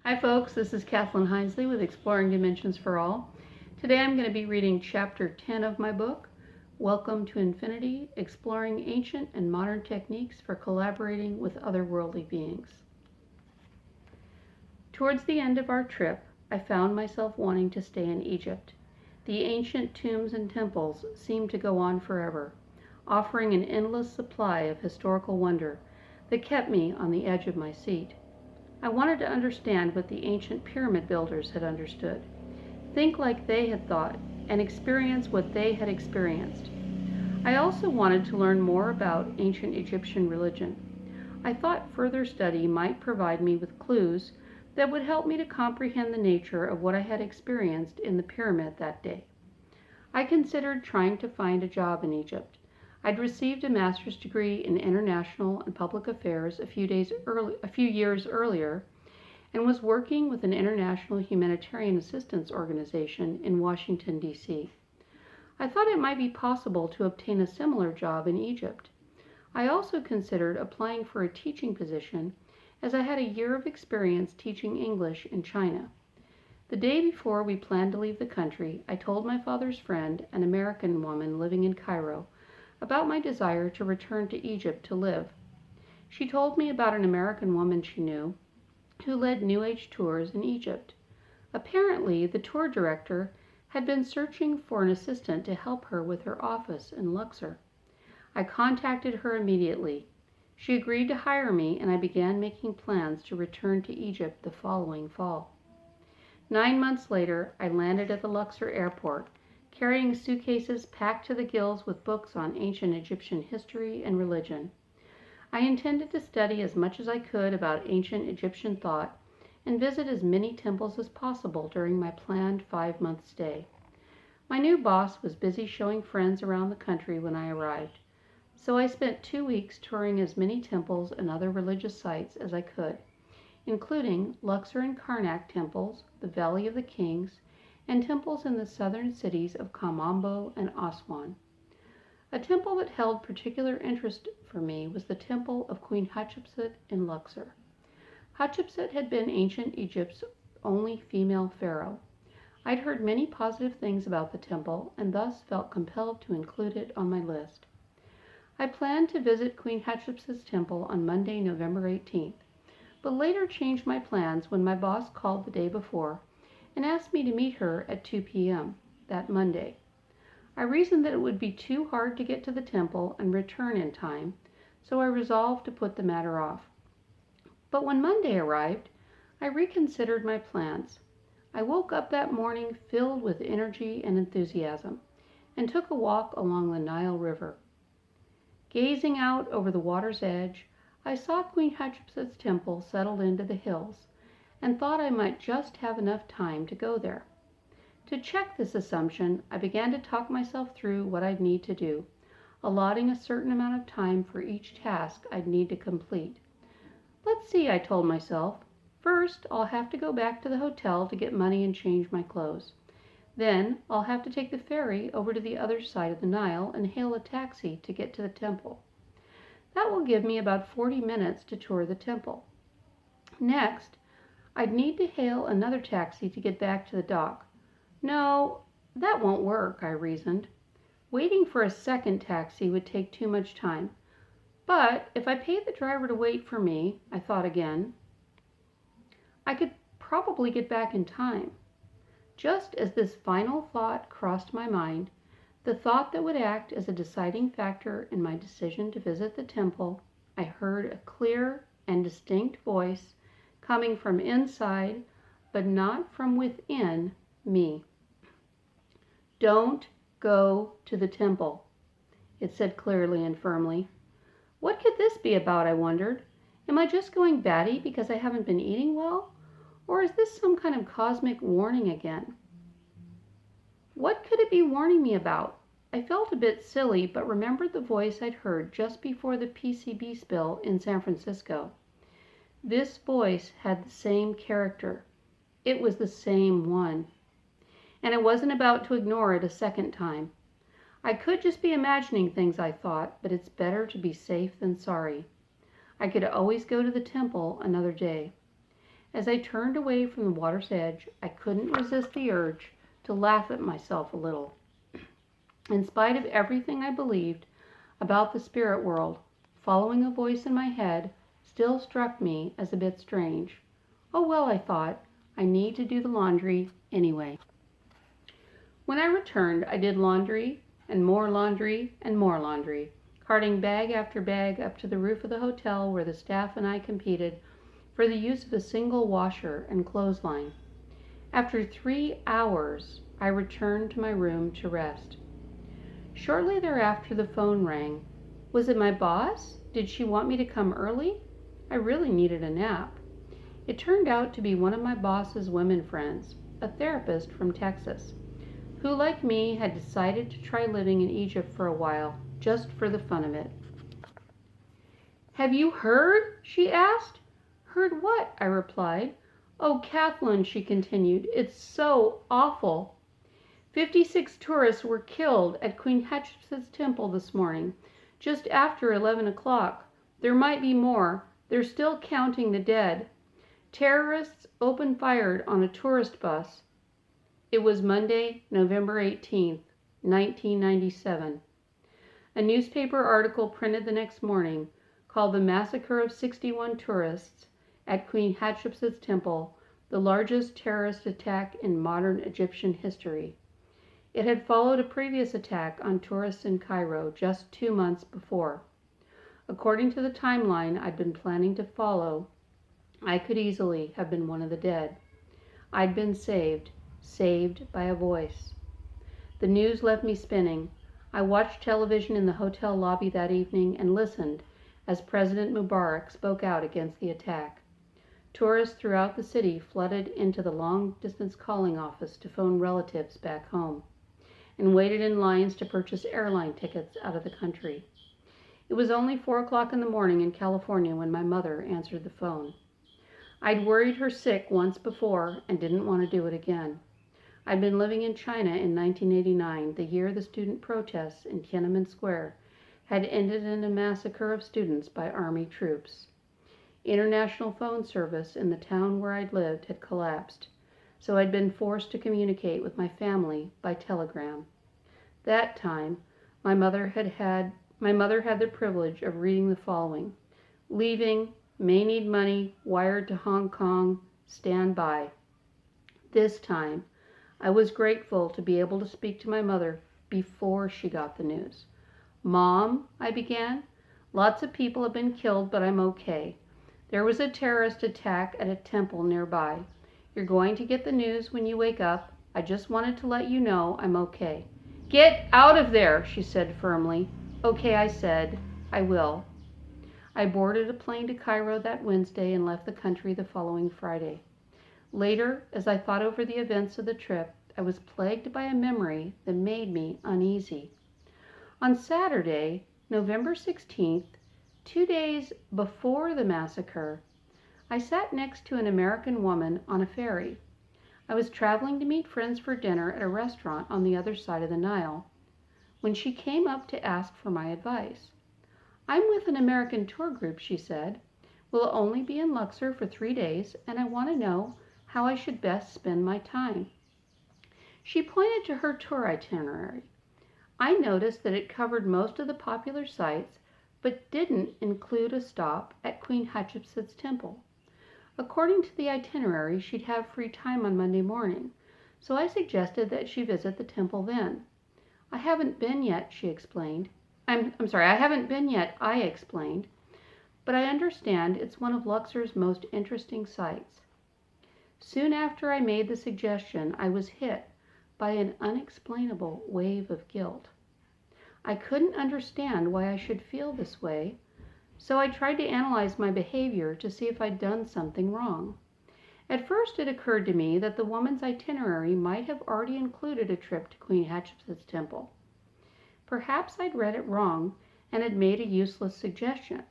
Hi folks, this is Kathlyn Hinesley with Exploring Dimensions for All. Today I'm going to be reading Chapter 10 of my book, Welcome to Infinity, Exploring Ancient and Modern Techniques for Collaborating with Otherworldly Beings. Towards the end of our trip, I found myself wanting to stay in Egypt. The ancient tombs and temples seemed to go on forever, offering an endless supply of historical wonder that kept me on the edge of my seat. I wanted to understand what the ancient pyramid builders had understood, think like they had thought, and experience what they had experienced. I also wanted to learn more about ancient Egyptian religion. I thought further study might provide me with clues that would help me to comprehend the nature of what I had experienced in the pyramid that day. I considered trying to find a job in Egypt. I'd received a master's degree in international and public affairs a few years earlier, and was working with an international humanitarian assistance organization in Washington, D.C. I thought it might be possible to obtain a similar job in Egypt. I also considered applying for a teaching position, as I had a year of experience teaching English in China. The day before we planned to leave the country, I told my father's friend, an American woman living in Cairo, about my desire to return to Egypt to live. She told me about an American woman she knew who led New Age tours in Egypt. Apparently, the tour director had been searching for an assistant to help her with her office in Luxor. I contacted her immediately. She agreed to hire me, and I began making plans to return to Egypt the following fall. 9 months later, I landed at the Luxor airport, carrying suitcases packed to the gills with books on ancient Egyptian history and religion. I intended to study as much as I could about ancient Egyptian thought and visit as many temples as possible during my planned 5-month stay. My new boss was busy showing friends around the country when I arrived, so I spent 2 weeks touring as many temples and other religious sites as I could, including Luxor and Karnak temples, the Valley of the Kings, and temples in the southern cities of Kamambo and Aswan. A temple that held particular interest for me was the temple of Queen Hatshepsut in Luxor. Hatshepsut had been ancient Egypt's only female pharaoh. I'd heard many positive things about the temple and thus felt compelled to include it on my list. I planned to visit Queen Hatshepsut's temple on Monday, November 18th, but later changed my plans when my boss called the day before and asked me to meet her at 2 p.m. that Monday. I reasoned that it would be too hard to get to the temple and return in time, so I resolved to put the matter off. But when Monday arrived, I reconsidered my plans. I woke up that morning filled with energy and enthusiasm, and took a walk along the Nile River. Gazing out over the water's edge, I saw Queen Hatshepsut's temple settled into the hills, and thought I might just have enough time to go there. To check this assumption, I began to talk myself through what I'd need to do, allotting a certain amount of time for each task I'd need to complete. Let's see, I told myself. First, I'll have to go back to the hotel to get money and change my clothes. Then, I'll have to take the ferry over to the other side of the Nile and hail a taxi to get to the temple. That will give me about 40 minutes to tour the temple. Next, I'd need to hail another taxi to get back to the dock. No, that won't work, I reasoned. Waiting for a second taxi would take too much time. But if I paid the driver to wait for me, I thought again, I could probably get back in time. Just as this final thought crossed my mind, the thought that would act as a deciding factor in my decision to visit the temple, I heard a clear and distinct voice coming from inside, but not from within me. Don't go to the temple, it said clearly and firmly. What could this be about, I wondered. Am I just going batty because I haven't been eating well? Or is this some kind of cosmic warning again? What could it be warning me about? I felt a bit silly, but remembered the voice I'd heard just before the PCB spill in San Francisco. This voice had the same character. It was the same one. And I wasn't about to ignore it a second time. I could just be imagining things, I thought, but it's better to be safe than sorry. I could always go to the temple another day. As I turned away from the water's edge, I couldn't resist the urge to laugh at myself a little. In spite of everything I believed about the spirit world, following a voice in my head still struck me as a bit strange. Oh well, I thought, I need to do the laundry anyway. When I returned, I did laundry and more laundry and more laundry, carting bag after bag up to the roof of the hotel where the staff and I competed for the use of a single washer and clothesline. After 3 hours, I returned to my room to rest. Shortly thereafter, the phone rang. Was it my boss? Did she want me to come early? I really needed a nap. It turned out to be one of my boss's women friends, a therapist from Texas, who, like me, had decided to try living in Egypt for a while, just for the fun of it. Have you heard? She asked. Heard what? I replied. Oh, Kathlyn, she continued, it's so awful. 56 tourists were killed at Queen Hatshepsut's temple this morning, just after 11 o'clock. There might be more. They're still counting the dead. Terrorists opened fire on a tourist bus. It was Monday, November 18th, 1997. A newspaper article printed the next morning called The Massacre of 61 Tourists at Queen Hatshepsut's Temple, the largest terrorist attack in modern Egyptian history. It had followed a previous attack on tourists in Cairo just 2 months before. According to the timeline I'd been planning to follow, I could easily have been one of the dead. I'd been saved by a voice. The news left me spinning. I watched television in the hotel lobby that evening and listened as President Mubarak spoke out against the attack. Tourists throughout the city flooded into the long-distance calling office to phone relatives back home and waited in lines to purchase airline tickets out of the country. It was only 4 o'clock in the morning in California when my mother answered the phone. I'd worried her sick once before and didn't want to do it again. I'd been living in China in 1989, the year the student protests in Tiananmen Square had ended in a massacre of students by army troops. International phone service in the town where I'd lived had collapsed, so I'd been forced to communicate with my family by telegram. That time, my mother had the privilege of reading the following: leaving, may need money, wired to Hong Kong, stand by. This time, I was grateful to be able to speak to my mother before she got the news. Mom, I began, lots of people have been killed, but I'm okay. There was a terrorist attack at a temple nearby. You're going to get the news when you wake up. I just wanted to let you know I'm okay. Get out of there, she said firmly. Okay, I said, I will. I boarded a plane to Cairo that Wednesday and left the country the following Friday. Later, as I thought over the events of the trip, I was plagued by a memory that made me uneasy. On Saturday, November 16th, 2 days before the massacre, I sat next to an American woman on a ferry. I was traveling to meet friends for dinner at a restaurant on the other side of the Nile when she came up to ask for my advice. I'm with an American tour group, she said. We'll only be in Luxor for 3 days, and I want to know how I should best spend my time. She pointed to her tour itinerary. I noticed that it covered most of the popular sites, but didn't include a stop at Queen Hatshepsut's temple. According to the itinerary, she'd have free time on Monday morning, so I suggested that she visit the temple then. I haven't been yet, she explained. I haven't been yet, I explained, but I understand it's one of Luxor's most interesting sites. Soon after I made the suggestion, I was hit by an unexplainable wave of guilt. I couldn't understand why I should feel this way, so I tried to analyze my behavior to see if I'd done something wrong. At first it occurred to me that the woman's itinerary might have already included a trip to Queen Hatshepsut's temple. Perhaps I'd read it wrong and had made a useless suggestion.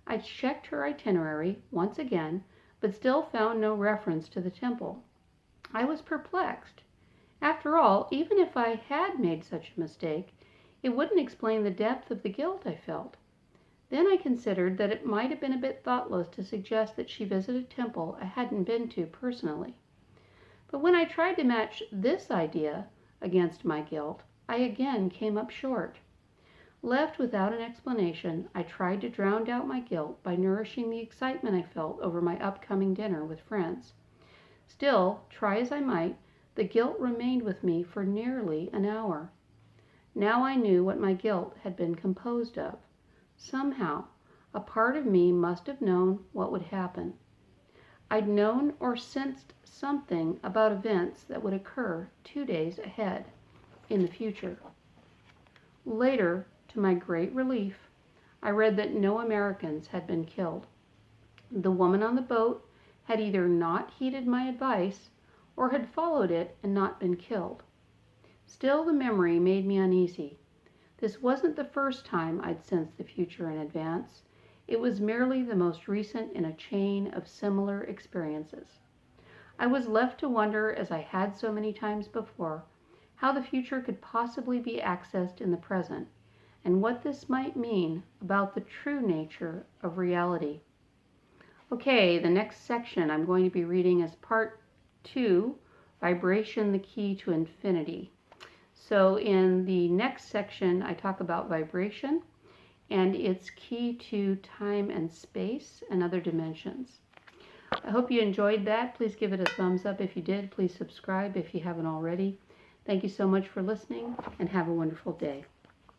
I checked her itinerary once again, but still found no reference to the temple. I was perplexed. After all, even if I had made such a mistake, it wouldn't explain the depth of the guilt I felt. Then I considered that it might have been a bit thoughtless to suggest that she visited a temple I hadn't been to personally. But when I tried to match this idea against my guilt, I again came up short. Left without an explanation, I tried to drown out my guilt by nourishing the excitement I felt over my upcoming dinner with friends. Still, try as I might, the guilt remained with me for nearly an hour. Now I knew what my guilt had been composed of. Somehow, a part of me must have known what would happen. I'd known or sensed something about events that would occur 2 days ahead, in the future. Later, to my great relief, I read that no Americans had been killed. The woman on the boat had either not heeded my advice or had followed it and not been killed. Still, the memory made me uneasy. This wasn't the first time I'd sensed the future in advance. It was merely the most recent in a chain of similar experiences. I was left to wonder, as I had so many times before, how the future could possibly be accessed in the present, and what this might mean about the true nature of reality. Okay, the next section I'm going to be reading is Part 2, Vibration, the Key to Infinity. So in the next section, I talk about vibration and its key to time and space and other dimensions. I hope you enjoyed that. Please give it a thumbs up if you did. Please subscribe if you haven't already. Thank you so much for listening, and have a wonderful day.